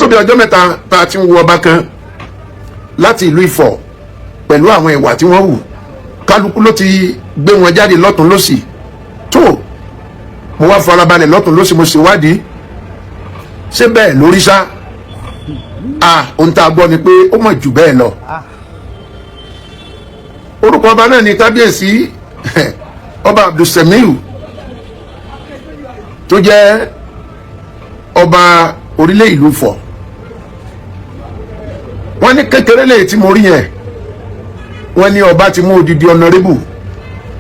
tó bí ọjọ́ mẹ́ta tá a ti ń wo ọba kan láti ìlú Ifọ̀ pẹ̀lú àwọn ìwà tí wọ́n hù kálukú ló ti gbé wọn jáde lọ́tún lósì tó mo wá farabalẹ̀ lọ́tún lósì mo sì wádìí ṣé bẹ́ẹ̀ lórí ṣá ohun tá a gbọ́ ni pé ó mọ̀ jù bẹ́ẹ̀ lọ orúkọ ọba náà ni kábíyèsí ọba Abdulsemiu tó jẹ́ ọba Orile ìlú Ifọ̀ wọ́n ní kékeré lè tí mo rí yẹn wọ́n ní ọba ti mú odidi ọ̀nàrẹ́bù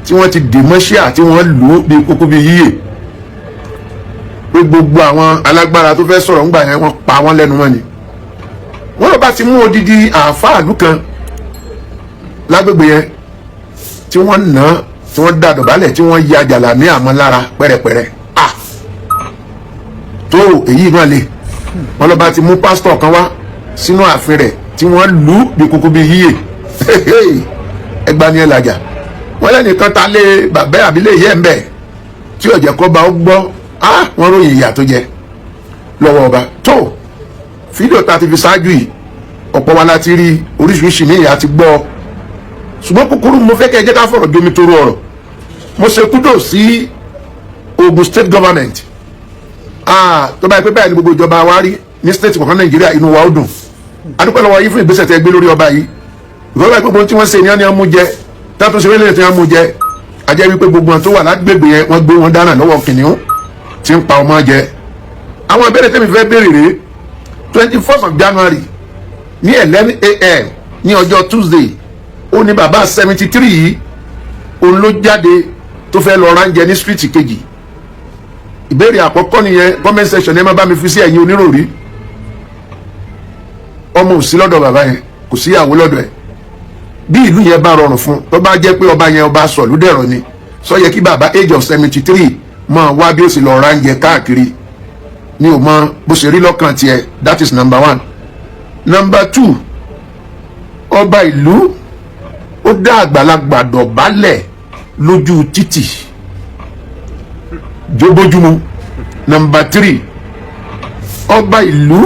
tí wọ́n ti dè mọ́ṣíà tí wọ́n lù ú bí kókó bí yíyè pé gbogbo àwọn alágbára tó fẹ́ sọ̀rọ̀ ńgbà yẹn wọ́n pa wọ́n lẹ́nu mọ́ ni wọ́n lọ́ba ti mú odidi àáfàá kan lágbègbè yẹn tí wọ́n nà á tí wọ́n dá dọ̀bálẹ̀ tí wọ́n ya jàlámí àmọ́ lára pẹ́rẹpẹ́rẹ tó èyí náà le wọ́n lọ́ba ti mú pásítọ̀ kan wá sínú ààfin rẹ̀ tí wọ́n lù ú bí kókó bí yíyè ẹgbà ni ẹ làjà wọ́n lẹ́nìkan ta lé bàbá àbílẹ̀ yẹ́ ń bẹ̀ tí ọ̀jẹ̀ kọ́ bá ó gbọ́ wọ́n ròyìn ìyà tó jẹ lọ́wọ́ ọba tó fídíò ta ti fi ṣáájú yìí ọ̀pọ̀ wa láti rí oríṣiríṣi ní ìyà ti gbọ́ ṣùgbọ́n kúkúrú mo fẹ́ kẹ́ ẹ jẹ́ ká fọ̀rọ̀ domi toro ọ̀rọ̀ mo ṣe kúdò sí Ogun state government tó báyìí pé báyìí ni gbogbo ìjọba wa rí ní state kọ̀ọ̀kan Nàìjíríà inú wa ó dùn adúpẹ́ lọ́wọ́ yìí fún ìgbésẹ̀ tẹ́ gbé lórí ọba yìí ìgbọ́dọ̀ gbogbo tí wọ́n ṣe ní wọ́n mú jẹ tátó ṣe wẹ́lẹ̀ tí wọ́n mú jẹ ajẹ́ wípé gbogbo wọn tó wà lágbègbè yẹn wọ́n gbé wọn dáná lọ́wọ́ kìnìún tí ń pa ọmọ jẹ àwọn ìbéèrè tẹ́mi fẹ́ béèrè rèé 21st of January ní 11 a.m. ní ọjọ́ Tuesday ó ní bàbá 73 yìí òun ló jáde tó fẹ́ lọ ránjẹ ní street kejì ìbéèrè àkọ́kọ́ nìyẹn comment section ẹ má bá mi fi sí ẹ̀yin oníròrí ọmọ ò sí lọ́dọ̀ bàbá yẹn kò síyàwó lọ́dọ̀ ẹ̀ bí ìlú yẹn bá rọrùn fún tó bá jẹ́ pé ọba yẹn ọba sọ̀lúdẹ̀rọ̀ ni sọ yẹ kí bàbá age of 73 máa wá bí ó sì lọ ránjẹ káàkiri mi ò mọ bó ṣe rí lọ́kàn tiẹ̀ that is number 1. number 2 ọba ìlú ó dá àgbàlagbà dọ̀bálẹ̀ lójú títì jóbójúmu. number 3 ọba ìlú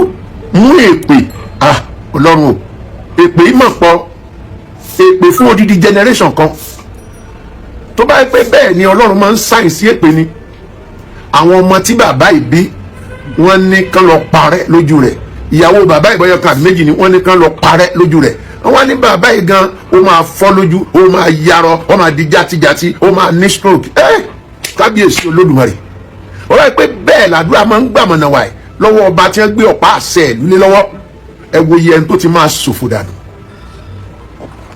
mú èpè ọlọ́run o èpè yìí mọ̀ pọ̀ èpè fún odidi generation kan tó bá yẹ pé bẹ́ẹ̀ ni ọlọ́run máa ń sáyẹ̀nsì èpè ni àwọn ọmọ tí bàbá yìí bí wọ́n ní kán lọ parẹ́ lójú rẹ̀ ìyàwó bàbá ìbọyọ kan méjì ni wọ́n ní kán lọ parẹ́ lójú rẹ̀ wọ́n ní bàbá yìí gan ó máa fọ́ lójú ó máa yarọ ó máa di játijàti ó máa ní stroke kábíyèsí olódùmarè ó wáyé pé bẹ́ẹ̀ làdúrà máa ń gbàmọ̀nà wáyé lọ́wọ́ ọba tí wọ́n gbé ọ̀pá àṣẹ ìlú lé lọ́wọ́ ẹ wo iye ẹni tó ti máa ṣòfò dànù.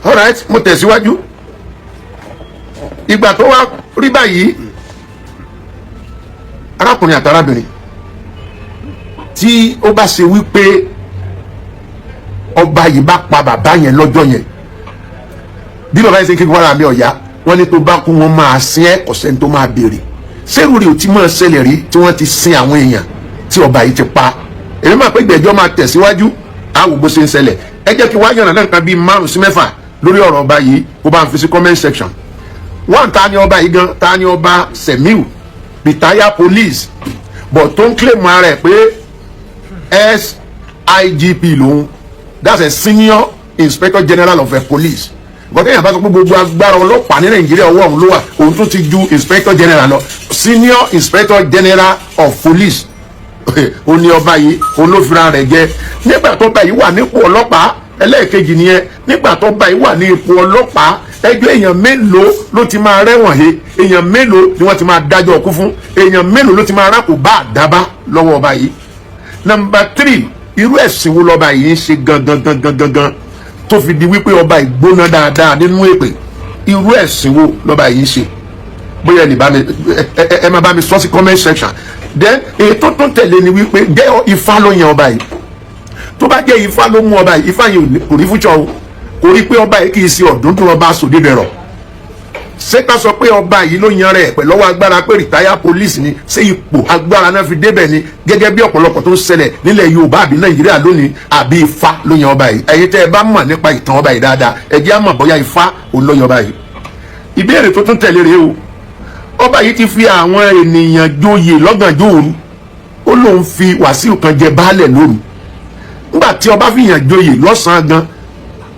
alright mo tẹ̀síwájú ìgbà tó wá rí báyìí arákùnrin àti arábìnrin tí ó bá ṣe wípé ọba yìí bá pa bàbá yẹn lọ́jọ́ yẹn bí bàbá yẹn ṣe kékeré wàrà mi ọ̀yá wọ́n ní tó bá kú wọn máa sin ẹ́ ọ̀sẹ̀ tó máa béèrè sẹ́rù rẹ̀ ò tí máa ṣẹlẹ̀ rí tí wọ́n ti sin àwọn èèyàn tí ọba yìí ti pa èmi máa pé ìgbẹ́jọ́ máa tẹ̀síwájú àwò bó ṣe ń ṣẹlẹ̀ ẹ jẹ́ kí wá yànnà náà kan bíi 5 sí 6 lórí ọ̀rọ̀ ọba yìí kó bá ń fi sí comment section. wọ́n ta ni ọba yìí gan ta ni ọba Semiu retired police but tó ń claim ara ẹ̀ pé SIGP lòun that's a senior inspector general of a police bọ́tẹ́ yẹn bá sọ pé gbogbo agbára ọlọ́pàá ní Nàìjíríà ọwọ́ òun ló wà òun tún ti ju inspector general lọ senior inspector general of police ó ní ọba yìí òun ló fira rẹ̀ jẹ nígbà tó bá yìí wà nípò ọlọ́pàá ẹlẹ́ẹ̀kejì nìyẹn nígbà tó bá yìí wà ní ipò ọlọ́pàá ẹjọ́ èèyàn mélòó ló ti máa rẹ́wọ̀n he èèyàn mélòó ni wọ́n ti máa dájọ́ ọkú fún èèyàn mélòó ló ti máa rákò bá àdábá lọ́wọ́ ọba yìí. number 3 irú ẹ̀sìn wo lọ́ba yìí ń ṣe gangan tó fi di wípé ọba ìgbóná dáadáa nínú èpè irú ẹ̀sìn wo lọ́ba yìí ń ṣe bóyá ẹ má bá mi sọ sí comment section. then ètò tó tẹ̀lé ni wípé jẹ́ Ifá ló yan ọba yìí tó bá jẹ́ Ifá ló mú ọba yìí Ifá yìí kò rí fúnjọ o kò rí pé ọba yìí kì í ṣe ọ̀dún tó ọba sòdìdẹ̀rọ̀ ṣé ká sọ pé ọba yìí ló yan rẹ̀ pẹ̀lú ọwọ́ agbára pé rìtáyà police ni ṣé ipò agbára náà fi débẹ̀ ni gẹ́gẹ́ bí ọ̀pọ̀lọpọ̀ tó ń ṣẹlẹ̀ nílẹ̀ Yorùbá àbí Nàìjíríà lónìí àbí Ifá ló yan ọba yìí ẹ̀yin tẹ́ ẹ bá mọ̀ nípa ìtàn ọba yìí dáadáa ẹ jẹ́ á mọ̀ bóyá Ifá òun ló yan ọba yìí. ìbéèrè tó tún tẹ̀lé rèé o ọba yìí ti fi àwọn ènìyàn joyè lọ́gànjọ́ òru ó lóun fi Wàsíù kan jẹ baálẹ̀ lóru nígbà tí ọba fìyàn joyè lọ́sàn-án gan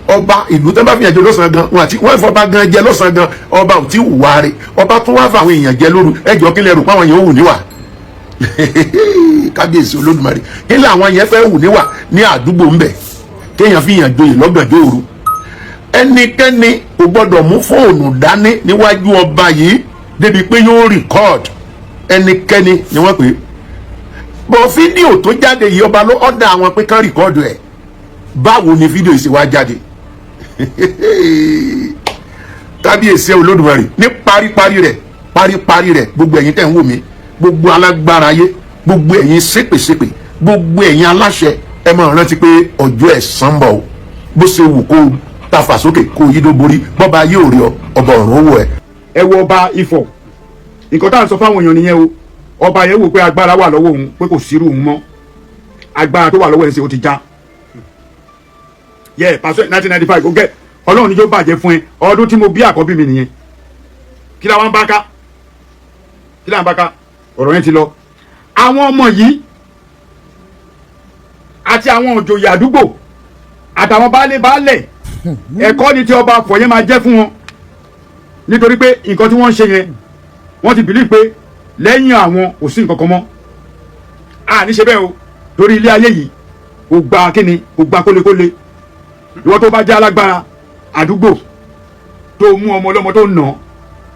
ọba ìlú tó bá fìyàn joyè lọ́sàn-án gan wọn àti wọ́n ìfọba gan jẹ lọ́sàn-án gan ọba ò tí ì wá rí ọba tó wá fáwọn èèyàn jẹ lóru ẹjọ́ kí lè rò páwọn èèyàn ò wù níwà kábíyèsí olódùmarè kí lè àwọn yẹn fẹ́ wù níwà ní àdúgbò ńbẹ kéèyàn fìyàn joyè lọ́gànjọ́ òru ẹnikẹ́ni kò gbọ́dọ̀ mú fóònù dání níwájú ọba yìí débi pé yóò rìkọ́ọ̀d ẹnikẹ́ni ni wọ́n pè é bọ̀ fídíò tó jáde yìí ọba ló ọ̀dà àwọn pé kán rìkọ́ọ̀dù ẹ̀ báwo ni fídíò yìí sì wá jáde kábíyèsí olódùmarè ní paríparí rẹ̀ gbogbo ẹ̀yin tẹ̀ ń wò mí gbogbo alágbára ayé gbogbo ẹ̀yin ṣépèṣépè gbogbo ẹ̀yin aláṣẹ ẹ máa rántí pé ọjọ́ ẹ̀san bọ̀ o bó ṣe wù kó tafà sókè kó yídó borí bọ́ba yóò rí ọ ọba ọ̀run owó ẹ. ẹ wo ọba Ifọ̀ nǹkan tá à ń sọ fáwọn èèyàn nìyẹn o ọba yẹn wò pé agbára wà lọ́wọ́ òun pé kò sírù òun mọ́ agbára tó wà lọ́wọ́ ẹ̀ ṣe ó ti já yẹ pàṣẹ 1995 ó gẹ Ọlọ́run níjó bàjẹ́ fún ẹ ọdún tí mo bí àkọ́bí mi nìyẹn kí làwọn bá ká ọ̀rọ̀ yẹn ti lọ àwọn ọmọ yìí àti àwọn òjòyè àdúgbò àtàwọn baálẹ̀ ẹ̀kọ́ ni tí ọba Ifọ̀ yẹn máa jẹ́ fún wọn nítorí pé nǹkan tí wọ́n ń ṣe yẹn wọ́n ti bìlí pé lẹ́yìn àwọn kò sí nǹkan kan mọ́ ní ṣe bẹ́ẹ̀ o torí ilé ayé yìí kò gba kíni kò gba kólekóle ìwọ tó bá jẹ́ alágbára àdúgbò tó mú ọmọ ọlọ́mọ tó nà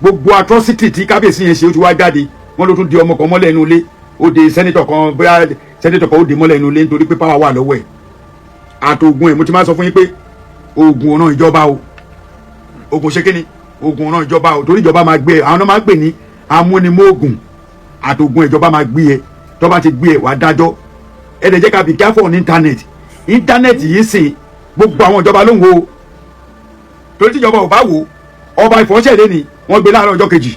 gbogbo atrocity tí kábíyèsí yẹn ṣe ó ti wá jáde wọ́n ló tún di ọmọ kan mọ́lẹ̀ inú ilé ó de sẹ́nitọ̀ kan bóyá sẹ́nitọ̀ kan ó de mọ́lẹ̀ inú ilé nítorí pé power wà lọ́wọ́ ẹ̀ àtògùn ẹ̀ mo ti máa sọ fún yín pé oògùn ọ̀nà ìjọba o oògùn ṣe kíni oògùn ọ̀nà ìjọba o torí ìjọba máa gbé ẹ àwọn náà máa ń pè ní amúnimóògùn àtògùn ìjọba máa gbé ẹ tó bá ti gbé ẹ wàá dájọ́ ẹ dẹ̀ jẹ́ ká be careful ní íńtánẹ́ẹ̀tì yìí sìn gbogbo àwọn ìjọba ló ń wo torí tíjọba ò bá wò ọba ìfọ̀ṣẹ̀lẹ̀ ni wọ́n gbé láàárọ̀ ọjọ́ kejì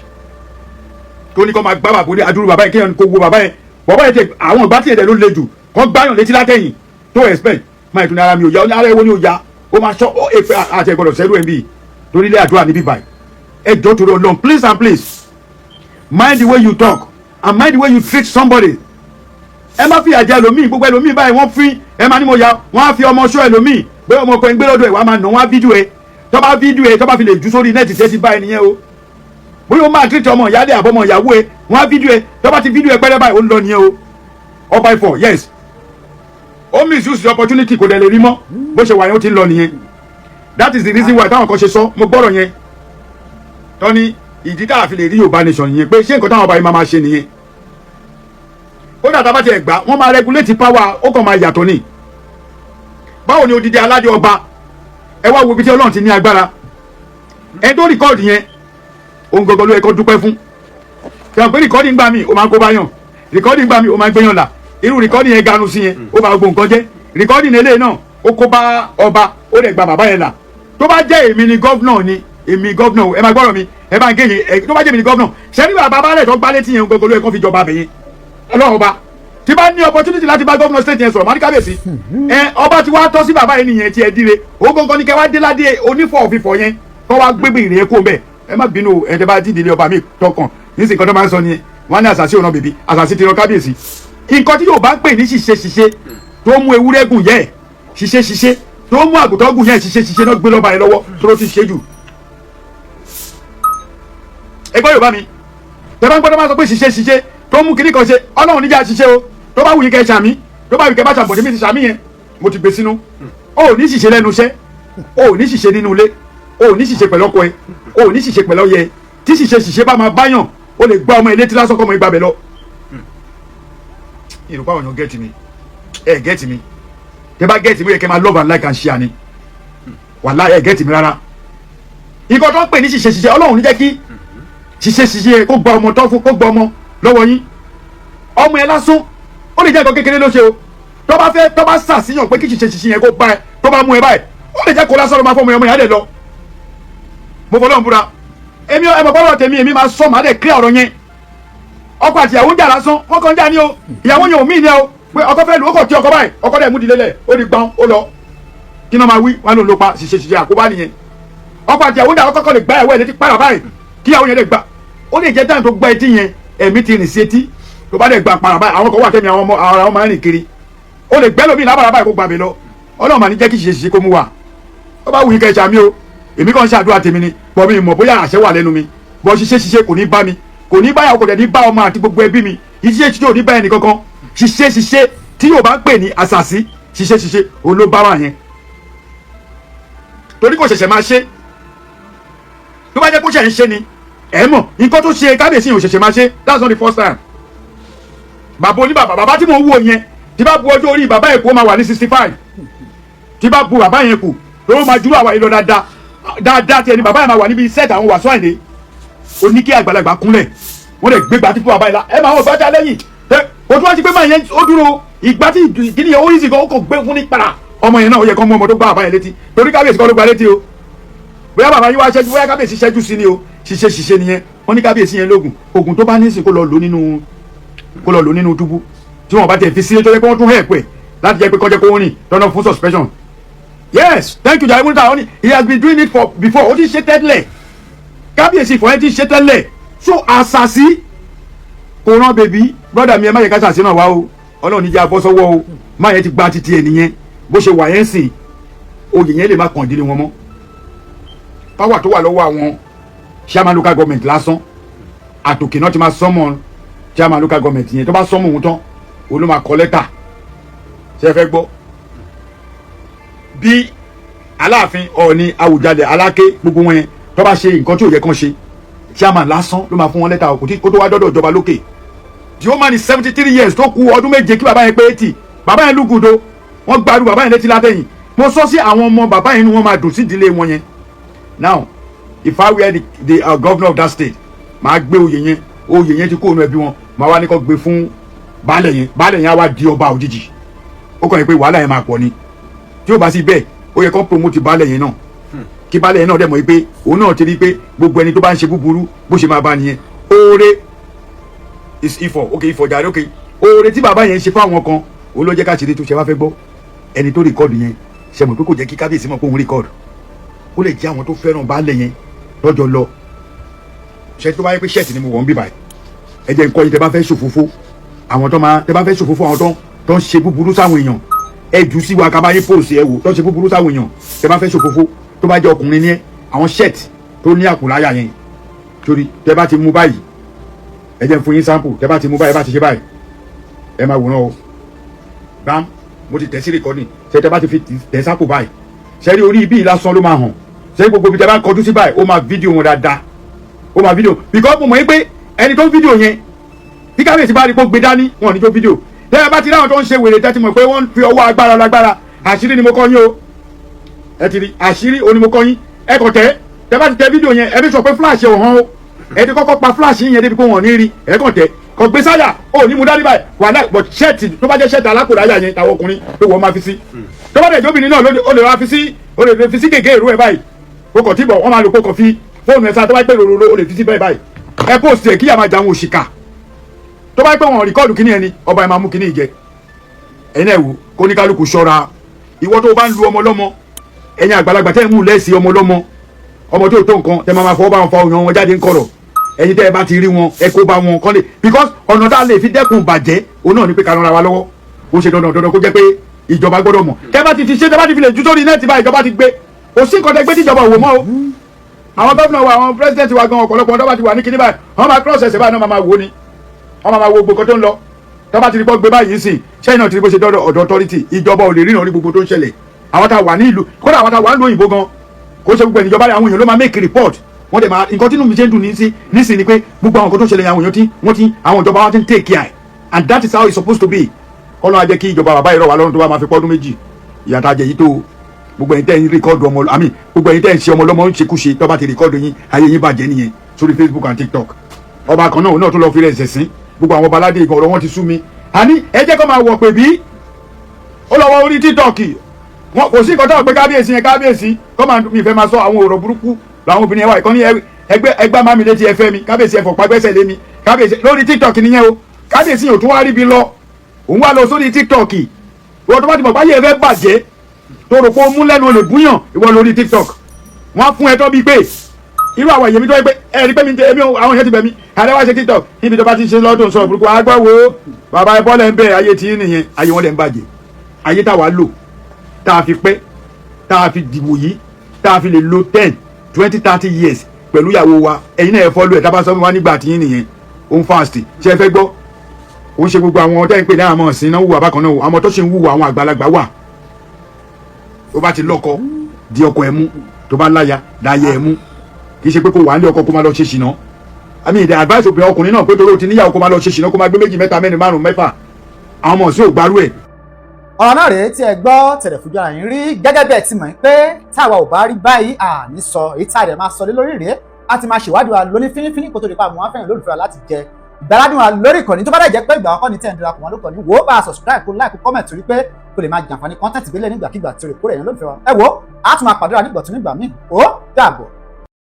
tó ní kó máa gbá bàbá ní adúrú bàbá yẹn kéèyàn kó wo bàbá yẹn tẹ àwọn ìgbà tí ẹ̀dẹ̀ ló le jù kó gbáyàn létí látẹ̀yìn tó expect máa ìtúni ara mi ò yá ara ẹ̀wọ́ ni ò yá ó máa ṣọ́ ó èfẹ́ àti ẹ̀gbọ́dọ̀ sẹ́rù ẹ̀ bíi torí ilé àdúrà níbí báyìí ẹ jọ̀ọ́ torí Ọlọ́run please and please mind the way you talk and mind the way you treat somebody ẹ má fi àjẹ ẹlòmíì gbogbo ẹlòmíì báyìí wọ́n fi ẹ má ní mo ya wọ́n á fi ọmọ ṣọ́ ẹlòmíì bẹ́ẹ̀ ọmọ ọkọ ẹ̀ ń gbé lọ́dọ̀ ẹ̀ wọ́n á máa nà wọ́n á fídíò ẹ̀ tó bá fídíò ẹ̀ tó bá fi lè jù sórí nẹ́ẹ̀tì tẹ́tí báyìí nìyẹn o bóyá o máa tírìtì ọmọ ìyáálé àbọ̀mọ ìyàwó ẹ̀ wọ́n á fídíò ẹ̀ tó bá ti fídíò ẹ̀ pẹ́rẹ́ báyìí ó ń lọ nìyẹn o ọba Ifọ̀ yes ó misuse the opportunity kò dẹ̀ lè rí mọ́ bó ṣe wà yẹn ó ti ń lọ nìyẹn that is the reason why táwọn kan ṣe sọ mo gbọ́rọ̀ yẹn tọ́ni ìdí tá a fi lè rí Yorùbá nation yẹn pé ṣé nǹkan táwọn ọba yìí máa ṣe nìyẹn ó dàtà bá tiẹ̀ gbà wọ́n máa regulate power ó kàn máa yàtọ̀ ni báwo ni odidi aládé ọba ẹ wá wo ibi tí Ọlọ́run ti ní agbára ẹ tó rìkọ́ọ̀dù yẹn ohun gbogbo ló yẹ kó dúpẹ́ fún ṣe pé rìkọ́ọ̀dì ń gbà mí ó máa kó bá yàn rìkọ́ọ̀dì ń gbà mí ó máa gbéyàn là irú rìkọ́ọ̀dì yẹn ganu sí yẹn ó máa gbó nǹkan jẹ́ rìkọ́ọ̀dì ní eléyìí náà ó kó bá ọba ó dẹ̀ gba bàbá yẹn là tó bá jẹ́ èmi ni gọ́vnọ̀ ni èmi gọ́vnọ̀ ẹ máa gbọ́rọ̀ mi ẹ bá ń gé yẹn tó bá jẹ́ èmi ni gọ́vnọ̀ ṣé nígbà bàbá rẹ̀ tó gbá létí yẹn gbogbo ló yẹ kó fi jọba bẹ̀yẹn Ọlọ́run ọba tí bá ní opportunity láti bá gọ́vnọ̀ state yẹn sọ̀rọ̀ máa ní kábíyèsí ọba tí wàá tọ́ sí bàbá yẹn nìyẹn tí ẹ dire ó gbọ́ngàn ní kẹ́ wá dé ládé onífọ̀ òfìfọ̀ yẹn kọ́ wá gbégbé ìrìn kó bẹ́ẹ̀ ẹ má bínú ẹ̀jẹ̀ bá dídì ilé ọba mi tọkàn nísìnyí kan tó máa ń sọ nìyẹn wọn ní àṣàṣì ònà bèbí àṣàṣì ti rọ kábíyèsí nǹkan tí yóò bá ń pè ní ṣiṣẹ́ tó mú ewúrẹ́ gùn yẹ ṣiṣẹ́ tó mú àgùntàn gùn yẹ ṣiṣẹ́ náà gbé lọ́ba yẹn lọ́wọ́ tó ló ti ṣe jù. ẹgbẹ́ Yorùbá mi tẹ́lá ń gbọ́dọ̀ máa sọ pé ṣiṣẹ́ tó mú kíní kan ṣe Ọlọ́run níjà ṣiṣẹ́ o tó bá wù yín kẹ́ ṣàmì tó bá wù kẹ́ bá ṣàbọ̀dé mi ti ṣàmì yẹn mo ti gbé sínú o ní ṣiṣẹ́ lẹ́nu iṣẹ́ o ní ṣiṣẹ́ nínú ilé o ní ṣiṣẹ́ pẹ̀lú ọkọ ẹ o ní ṣiṣẹ́ pẹ̀lú ọyẹ tí ṣiṣẹ́ bá máa báyàn o lè gbá ọmọ ilé tí lásán kọ́ ọmọ ìgbà bẹ̀ lọ. ìrùpá ọ̀yàn gẹ́ẹ̀tì mi ẹ gẹ́ẹ̀tì mi tẹ bá gẹ́ẹ̀tì mi yẹ kẹ́ máa love and like and share ni wàláhì ẹ gẹ́ẹ̀tì mi rárá. nǹkan tó ń pè ní ṣiṣẹ́ Ọlọ́run ní jẹ́ kí ṣiṣẹ́ kó gba ọmọ tó fún kó gba ọmọ lọ́wọ́ yín ọmọ ẹ lásán ó lè jẹ́ nǹkan kékeré ló ṣe o tó bá ṣàṣìyàn pé kí ṣiṣẹ́ yẹn kó bá ẹ tó bá mú ẹ báyìí ó lè jẹ́ kó lásán ló máa fọ́ ọmọ yẹn lè lọ mo fọlọ́run búra èmi ẹ mọ̀ bọ́lọ̀ tèmi èmi máa sọ màá dẹ̀ clear ọ̀rọ̀ yẹn ọkọ àti ìyàwó ń jà lásán wọ́n kàn ń jà ní o ìyàwó yẹn ò mí ní o pé ọkọ fẹ́ lu ó kọ̀ tí ọkọ báyìí ọkọ dẹ̀ mú di lélẹ̀ ó di gbọ́n ó lọ kí náà máa wí wọn ló ló pa ṣiṣẹ́ àkóbá nìyẹn ọkọ àti ìyàwó ń jà ọkọ lè gbá ìyàwó ẹ̀ létí pàrọ̀ báyìí kí ìyàwó yẹn lè gbà ó lè jẹ́ dáhùn tó gbá etí yẹn ẹ̀mí ti rìn sí etí tó bá dẹ̀ gbà pàrọ̀ báyìí àwọn kan wà tẹ́mi àwọn ọmọ máa ń rìn kiri ó lè gbẹ́ lómi lábàrá báyìí kó gbà mí lọ ọlọ́run mà ní jẹ́ kí ṣiṣẹ́ kó mú wa ó bá wù yín kẹjà mi o èmi kàn ń ṣàdúrà tèmi ni bọ́ mi mọ̀ bóyá àṣẹ wà lẹ́nu mi bọ́ ṣiṣẹ́ kò ní bá mi kò ní báyàwó kò dẹ̀ ní bá ọmọ àti gbogbo ẹbí mi ṣiṣẹ́ ò ní bá ẹnì kankan ṣiṣẹ́ tí yóò bá ń pè ní àṣàṣì ṣiṣẹ́ olóbáwà yẹn torí kò ṣẹ̀ṣẹ̀ máa ṣe tó bá jẹ́ kó ṣẹ̀ ń ṣe ni ẹ mọ̀ nǹkan tó ṣe kábíyèsí yẹn ò ṣẹ̀ṣẹ̀ máa ṣe that's not the first time bàbá oníbàbà bàbá tí mo wò yẹn tí bá bu ọjọ́ orí bàbá yẹn kù ó máa wà ní 65 tí bá bu bàbá yẹn kù ló máa dúró àwa yìí lọ dáadáa tí ẹni bàbá yẹn máa wà níbi set àwọn Wasiu Ayinde ó ní kí àgbàlagbà kúnlẹ̀ wọ́n lè gbégbá tí fún bàbá yìí la ẹ máa wọ́n gbájá lẹ́yìn o tún wá sí pé máa yẹn ó dúró ìgbà tí kìíní yẹn ó yí sí kan ó kò gbé fún ní para ọmọ yẹn náà ó yẹ kó mú ọmọ tó gbá bàbá yẹn létí torí kábíyèsí kan ló gba létí o bóyá bàbá yín wá ṣẹ́jú bóyá kábíyèsí ṣẹ́jú sí ni o ṣiṣẹ́ nìyẹn wọ́n ní kábíyèsí yẹn lóògùn oògùn tó bá ní í sìn kó lọ lò nínú túbú tí wọ́n bá tẹ̀ fi sílé tó yẹ pé wọ́n tún hẹ̀ pẹ̀ láti jẹ́ pé kọjá kó wọ́n rìn dandan fún suspension. Yes, thank you jaimu ta oni he has been doing it for before ó ti ṣe tẹ́lẹ̀ kábíyèsí fún ẹ ti ṣe tẹ́lẹ̀ so àṣàṣì kò rán bèbí brother mi ẹ má yẹ ká ṣàṣì náà wá o ọlọ́run níjà bọ́ sọ́wọ́ o má yẹn ti gba títí ẹ nìyẹn bó ṣe wà yẹn sìn oyè yẹn lè má kàn dílé wọn mọ́ power tó wà lọ́wọ́ àwọn chairman local government lásán àtòkè náà ti máa sọ́mọ chairman local government yẹn tó bá sọ́mọ òun tán òun ló máa kọ lẹ́tà ṣe é fẹ́ gbọ́ bí aláàfin Ọọ̀ni Àwùjalẹ̀ Aláké gbogbo wọn yẹn tó bá ṣe nǹkan tí ò yẹ kán ṣe chairman lásán ló máa fún wọn lẹ́tà kó tó wá dọ́dọ̀ ìjọba lókè the old man is 73 years tó kù ọdún méje kí bàbá yẹn pé 80 bàbá yẹn lùgùdò wọ́n gbaru bàbá yẹn létí látẹ̀yìn mo sọ sí àwọn ọmọ bàbá yẹn ni wọ́n máa dùn sí ìdílé wọn yẹn now if I were the governor of that state màá gbé oyè yẹn ti kó ònú ẹbí wọn màá wá ní kó gbé fún baálẹ̀ yẹn á wá di ọba òjijì ó kàn yín pé wàhálà yẹn máa pọ̀ ni tí ó bá sí bẹ́ẹ̀ ó yẹ kó promote baálẹ̀ yẹn náà kí baálẹ̀ yẹn náà dẹ̀ mọ̀ pé òun náà ti rí pé gbogbo ẹni tó bá ń ṣe búburú bó ṣe máa bá nìyẹn oore is ifọ̀ ok ifọ̀ jàre ok oore tí bàbá yẹn ṣe fáwọn kan òun ló jẹ́ ká ṣe dé tó ṣe wá fẹ́ gbọ́ ẹni tó rìkọ́ọ̀dù yẹn ṣe mọ̀ pé kò jẹ́ kí kábíyèsí mọ̀ pé òun rìkọ́ọ̀dù ó lè jẹ́ àwọn tó fẹ́ràn baálẹ̀ yẹn lọ́jọ́ lọ ṣe tó bá yẹ pé ṣẹ́ẹ̀tì ni mo wọ̀ ń bí báyìí ẹ jẹ́ nǹkan yìí tẹ bá fẹ́ ṣòfófó àwọn tẹ bá fẹ́ ṣòfófó àwọn tó ń ṣe búburú sáwọn èèyàn ẹ jù sí wa kábàáyé pòsì ẹ wò tó ń ṣe búburú sáwọn èèyàn tẹ bá fẹ́ ṣòfófó tó bá jẹ́ ọkùnrin ní ẹ àwọn ṣẹ́ẹ̀tì tó ní àkùláyà yẹn torí tẹ bá ti mú báyìí ẹ jẹ́ fún yín sample tẹ bá ti mú báyìí bá ti ṣe báyìí ẹ máa wòran o bam mo ti tẹ̀ sí recording ṣe tẹ bá ti fi tẹ̀ sample báyìí ṣe rí orí ibi ìlàsán ló máa hàn ṣe gbogbo ibi tẹ bá kọjú sí báyìí ó máa fídíò wọn dáadáa ó máa fídíò because mo mọ̀ pé ẹni tó ń fídíò yẹn bí kábíyèsí bá rí kó gbé dání wọn ò ní tó fídíò tẹ́lẹ̀ bá ti ráwọn tó ń ṣe wèrè tẹ́tí mọ̀ pé wọ́n fi ọwọ́ agbára lágbára àṣírí ni mo kọ́ yín o ẹ ti rí àṣírí o ni mo kọ́ yín ẹ kò tẹ́ bá ti tẹ fídíò yẹn ẹ bí sọ pé flash ò hàn o ẹ ti kọ́kọ́ pa flash yẹn débi pé wọ́n ní rí ẹ kàn tẹ́ kò gbé sáyà ò ní mu dání báyìí wàhálà but ṣẹ́ẹ̀tì tó bá jẹ́ ṣẹ́ẹ̀tì alákòdáyà yẹn táwọn ọkùnrin pé wọ́n máa fi sí tó bá dẹ̀ jóbìnrin náà ó lè wá fi sí gègé ìrú ẹ báyìí o kò tí bọ̀ wọ́n máa lò kó fi fóònù ẹ̀ sáà tó bá pẹ́ lòlòlò ó lè fi sí bẹ́ẹ̀ báyìí ẹ post ẹ̀ kíyà máa jà àwọn òṣìkà tó bá pẹ́ wọn rìkọ́ọ̀dù kíní ẹni ọba ẹ̀ máa mú kíní ìjẹ ẹ̀yin ẹ̀ wò kó ní kálukú ṣọ́ra ìwọ tó bá ń lu ọmọ lọ́mọ ẹ̀yin àgbàlagbà tẹ́ ń mú lẹ́sì ọmọ lọ́mọ ọmọ tó tó nǹkan tẹ́ máa fọwọ́ bá wọn fa òyàn wọn jáde ń kọ̀rọ̀ ẹ̀yin tẹ́ ẹ bá ti rí wọn ẹ kó bá wọn kọ́lé because ọ̀nà tá a lè fi dẹ́kun bàjẹ́ òun náà ni pé ká ràn ra wa lọ́wọ́ ó ṣe dandan kó jẹ́ pé ìjọba gbọ́dọ̀ mọ̀ tẹ́ bá ti fi ṣe tẹ́ bá ti fi lè ju sórí nẹ́ẹ̀tì bá ìjọba ti gbé kò sí nǹkan tẹ́ gbé tíjọba òwò mọ́ o àwọn gómìnà wa àwọn president wa gan ọ̀pọ̀lọpọ̀ ọ̀dọ́ bá ti wà ní kinní báyìí wọ́n máa cross ẹsẹ̀ báyìí náà máa wò ni wọ́n máa wo gbogbo tó ń lọ tó bá ti rí bọ́ gbé báyìí sìn ṣẹ́yìn náà ti rí bó ṣe dọ́dọ̀ ọ̀dọ̀ authority ìjọba ò lè ríran rí gbogbo tó ń ṣẹlẹ̀ àwọn tá a wà ní ìlú kódà àwọn tá a wà ń lo òyìnbó gan kó ṣe gbogbo ìjọba àwọn èèyàn ló máa make report wọ́n dẹ̀ máa nǹkan tí inú mi ṣe ń dùn nísìn ni pé gbogbo àwọn nǹkan tó ń ṣẹlẹ̀ àwọn èèyàn àwọn ìjọba wa ti ń take care and that is how it's supposed to be kọ́lọ́ á jẹ́ kí ìjọba bàbá ìrọ̀ wà lọ́rùn tó bá máa fi pọ́dún méjì ìyàtọ̀ àjẹ yìí tó gbogbo ẹ̀yin tẹ́ ń rìkọ́dù ọmọ àmì gbogbo ẹ̀yin tẹ́ ń ṣe ọmọ lọ́mọ ń ṣekúṣe tó bá ti rìkọ́dù yín ayé yín bàjẹ́ nìyẹn sórí Facebook and TikTok ọba kan náà tó lọ fi rẹ̀ ẹ̀sẹ̀ sí gbogbo àwọn baládé ìgbọ̀n ọ̀rọ̀ wọn ti sú mi àní ẹ jẹ́ kó máa wọ̀ pé bí ó lọ wọ orí TikTok wọn kò sí nǹkan tó wà pé kábíyèsí yẹn kábíyèsí kó máa mi fẹ́ máa sọ àwọn ọ̀rọ̀ burúkú làwọn obìnrin yẹn wà ìkànnì ẹgbẹ́ má mi létí ẹfẹ́ mi kábíyèsí ẹfọ̀ pàgbẹ́sẹ̀ lé mi kábíyèsí lórí TikTok nìyẹn o kábíyèsí yẹn ò tún wá rí bi lọ òun wá lọ sórí TikTok ìwọ tó bá ti mọ̀ báyìí ẹ fẹ́ bàjẹ́ tó rò pé ó mú lẹ́nu olè gúnyàn ìwọ lórí TikTok wọ́n fún ẹ tó bíi pé irú àwọn èyí mi tó yẹ pé ẹ rí pé mi èmi àwọn èèyàn ti bẹ̀ mí àdé wá ṣe TikTok níbi tó bá ti ṣe lọ́dún sọ̀rọ̀ burúkú agbáwo bàbá ẹ bọ́lẹ̀ ń bẹ̀ ayé tí nìyẹn ayé wọn lẹ̀ ń bàjẹ́ ayé táwa lò tá a fi pẹ́ tá a fi dìbò yìí tá a fi lè lo 10 20 30 years pẹ̀lú ìyàwó wa ẹ̀yin náà ẹ fọ́lú ẹ̀ tá a bá sọ fún wa nígbà tí yín nìyẹn ó ń fast ṣé ẹ fẹ́ gbọ́ ó ń ṣe gbogbo àwọn ọ̀tẹ́ ìpè ní àwọn ọ̀sìn náà wùwà bákan náà àwọn tó ṣe ń wùwà àwọn àgbàlagbà wà tó bá ti lọ́kọ di ọkọ ẹ̀ mú tó bá láya láyé ẹ̀ mú kì í ṣe pé kó wà á lé ọkọ kó máa lọ ṣe ṣìnà àmì ìdá advice obìnrin ọkùnrin náà pé torí o ti níyàwó kó máa lọ ṣe ṣìnà kó máa gbé 2 3 4 5 mẹ́fà àwọn ọmọ sí ò gbárù ẹ̀. ọ̀rọ̀ náà rèé tí ẹ gbọ́ tẹ̀lẹ̀ fojú ara yín rí gẹ́gẹ́ bí ẹ ti mọ̀ pé táwa ò bá rí báyìí àní sọ èyí tá a rẹ̀ máa sọ lé lórí rèé a ti máa ṣèwádìí wa lóní fínífíní kó tó di pa àwọn afẹ́yìn lólùfẹ́ wa láti jẹ ìgbàládùn wa lórí ìkànnì tó bá dẹ̀ jẹ́ pé ìgbà àkọ́kọ́ ni tẹ̀ ń darapọ̀ wọn lókàn ní wò ó bá a subscribe kó like kó comment torí pé kó lè máa jàǹfààní content ìbílẹ̀ nígbàkigbà tí ó rè kórè yẹn lólùfẹ́ wa ẹ wò ó a tún máa pàdé wa nígbà tó nígbà míì ó dàbọ̀.